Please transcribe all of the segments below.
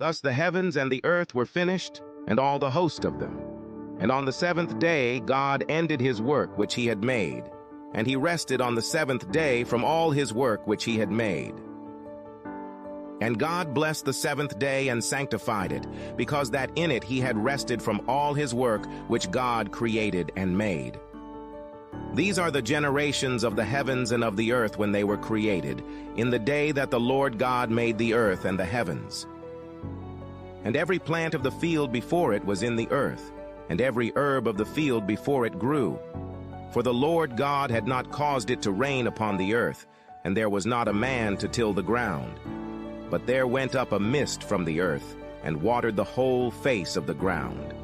Thus the heavens and the earth were finished, and all the host of them. And on the seventh day God ended his work which he had made, and he rested on the seventh day from all his work which he had made. And God blessed the seventh day and sanctified it, because that in it he had rested from all his work which God created and made. These are the generations of the heavens and of the earth when they were created, in the day that the Lord God made the earth and the heavens. And every plant of the field before it was in the earth, and every herb of the field before it grew. For the Lord God had not caused it to rain upon the earth, and there was not a man to till the ground. But there went up a mist from the earth, and watered the whole face of the ground.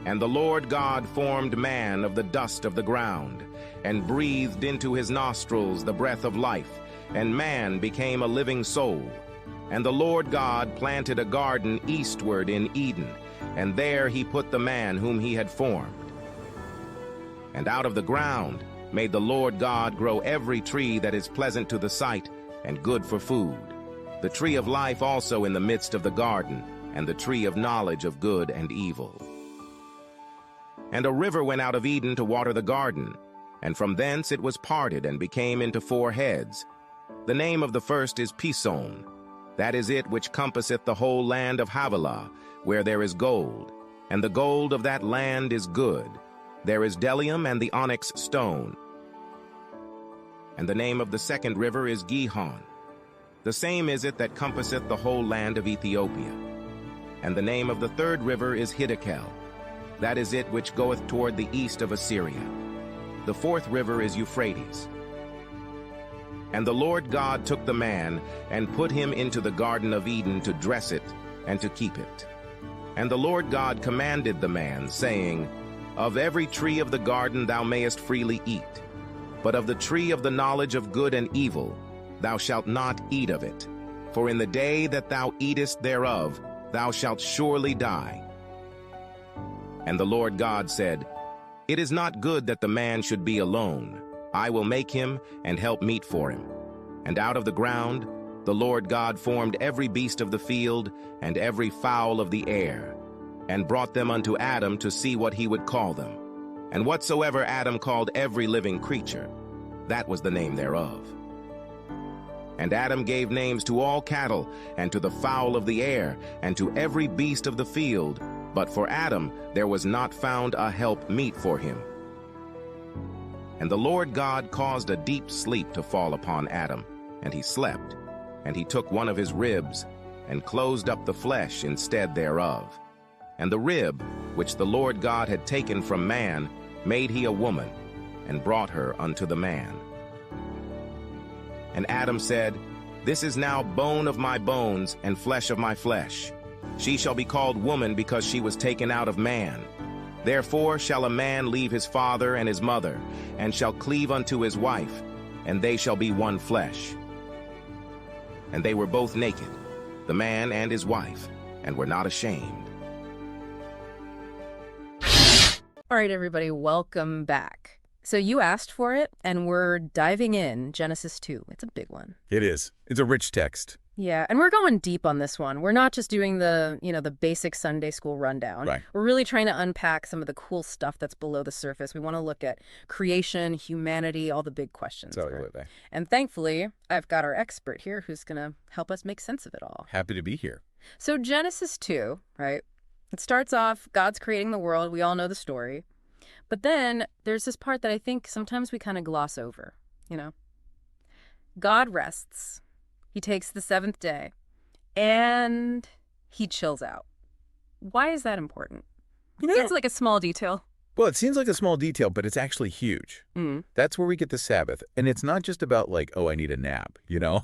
And the Lord God formed man of the dust of the ground, and breathed into his nostrils the breath of life, and man became a living soul. And the Lord God planted a garden eastward in Eden, and there he put the man whom he had formed. And out of the ground made the Lord God grow every tree that is pleasant to the sight, and good for food, the tree of life also in the midst of the garden, and the tree of knowledge of good and evil. And a river went out of Eden to water the garden, and from thence it was parted and became into four heads. The name of the first is Pison. That is it which compasseth the whole land of Havilah, where there is gold, and the gold of that land is good. There is bdellium and the onyx stone. And the name of the second river is Gihon. The same is it that compasseth the whole land of Ethiopia. And the name of the third river is Hiddekel. That is it which goeth toward the east of Assyria. The fourth river is Euphrates. And the Lord God took the man, and put him into the garden of Eden to dress it, and to keep it. And the Lord God commanded the man, saying, Of every tree of the garden thou mayest freely eat, but of the tree of the knowledge of good and evil thou shalt not eat of it. For in the day that thou eatest thereof thou shalt surely die. And the Lord God said, It is not good that the man should be alone. I will make him and help meet for him. And out of the ground the Lord God formed every beast of the field and every fowl of the air, and brought them unto Adam to see what he would call them. And whatsoever Adam called every living creature, that was the name thereof. And Adam gave names to all cattle, and to the fowl of the air, and to every beast of the field. But for Adam there was not found a help meet for him. And the Lord God caused a deep sleep to fall upon Adam, and he slept. And he took one of his ribs, and closed up the flesh instead thereof. And the rib, which the Lord God had taken from man, made he a woman, and brought her unto the man. And Adam said, This is now bone of my bones, and flesh of my flesh. She shall be called woman, because she was taken out of man. Therefore shall a man leave his father and his mother, and shall cleave unto his wife, and they shall be one flesh. And they were both naked, the man and his wife, and were not ashamed. All right, everybody, welcome back. So you asked for it, and we're diving in, Genesis 2. It's a big one. It is. It's a rich text. Yeah, and we're going deep on this one. We're not just doing the basic Sunday school rundown. Right. We're really trying to unpack some of the cool stuff that's below the surface. We want to look at creation, humanity, all the big questions. Absolutely. And thankfully, I've got our expert here who's going to help us make sense of it all. Happy to be here. So Genesis 2, right? It starts off, God's creating the world. We all know the story. But then there's this part that I think sometimes we kind of gloss over, God rests. He takes the seventh day, and he chills out. Why is that important? It's like a small detail. Well, it seems like a small detail, but it's actually huge. That's where we get the Sabbath. And it's not just about I need a nap,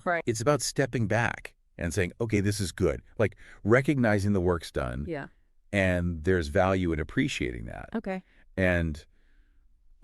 Right. It's about stepping back and saying, okay, this is good. Like recognizing the work's done. Yeah. And there's value in appreciating that. Okay. And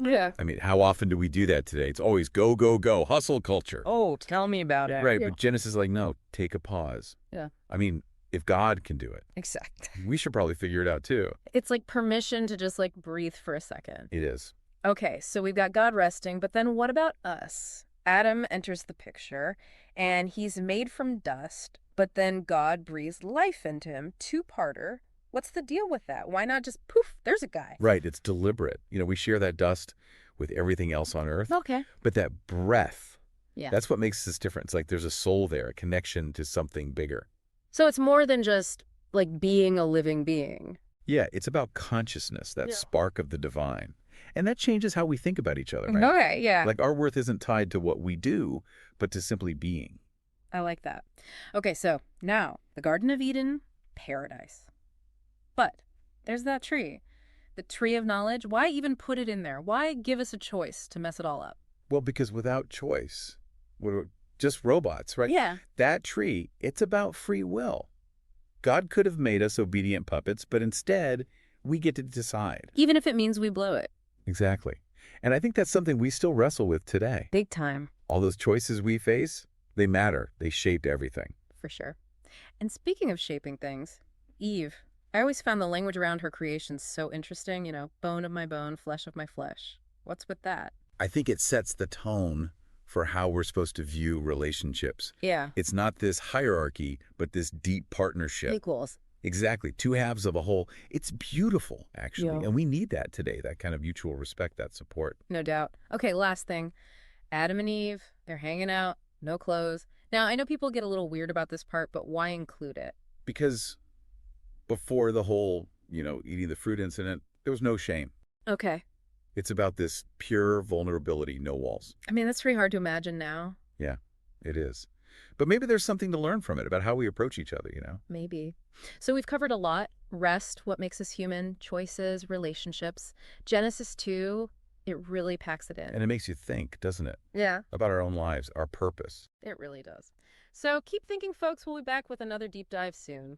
yeah, I mean, how often do we do that today? It's always go, go, go, hustle culture. Oh, tell me about it. Right, Yeah. but Genesis is like, no, take a pause. Yeah. I mean, if God can do it, Exactly. we should probably figure it out too. It's like permission to just breathe for a second. It is. Okay, so we've got God resting, but then what about us? Adam enters the picture, and he's made from dust, But then God breathes life into him, two-parter. What's the deal with that? Why not just poof, there's a guy? Right, it's deliberate. We share that dust with everything else on Earth. Okay. But that breath, Yeah. that's what makes this different. It's like there's a soul there, a connection to something bigger. So it's more than just like being a living being. Yeah, it's about consciousness, that spark of the divine. And that changes how we think about each other, right? Okay, yeah. Like our worth isn't tied to what we do, but to simply being. I like that. Okay, so now the Garden of Eden, paradise. But there's that tree, the tree of knowledge. Why even put it in there? Why give us a choice to mess it all up? Well, because without choice, we're just robots, right? Yeah. That tree, it's about free will. God could have made us obedient puppets, but instead, we get to decide. Even if it means we blow it. Exactly. And I think that's something we still wrestle with today. Big time. All those choices we face, they matter. They shape everything. For sure. And speaking of shaping things, Eve. I always found the language around her creation so interesting, bone of my bone, flesh of my flesh. What's with that? I think it sets the tone for how we're supposed to view relationships. Yeah. It's not this hierarchy, but this deep partnership. Equals. Exactly. Two halves of a whole. It's beautiful, actually. Yeah. And we need that today, that kind of mutual respect, that support. No doubt. Okay, last thing. Adam and Eve, they're hanging out, no clothes. Now, I know people get a little weird about this part, but why include it? Because before the whole, eating the fruit incident, there was no shame. Okay. It's about this pure vulnerability, no walls. I mean, that's pretty hard to imagine now. Yeah, it is. But maybe there's something to learn from it about how we approach each other, Maybe. So we've covered a lot. Rest, what makes us human, choices, relationships. Genesis 2, it really packs it in. And it makes you think, doesn't it? Yeah. About our own lives, our purpose. It really does. So keep thinking, folks. We'll be back with another deep dive soon.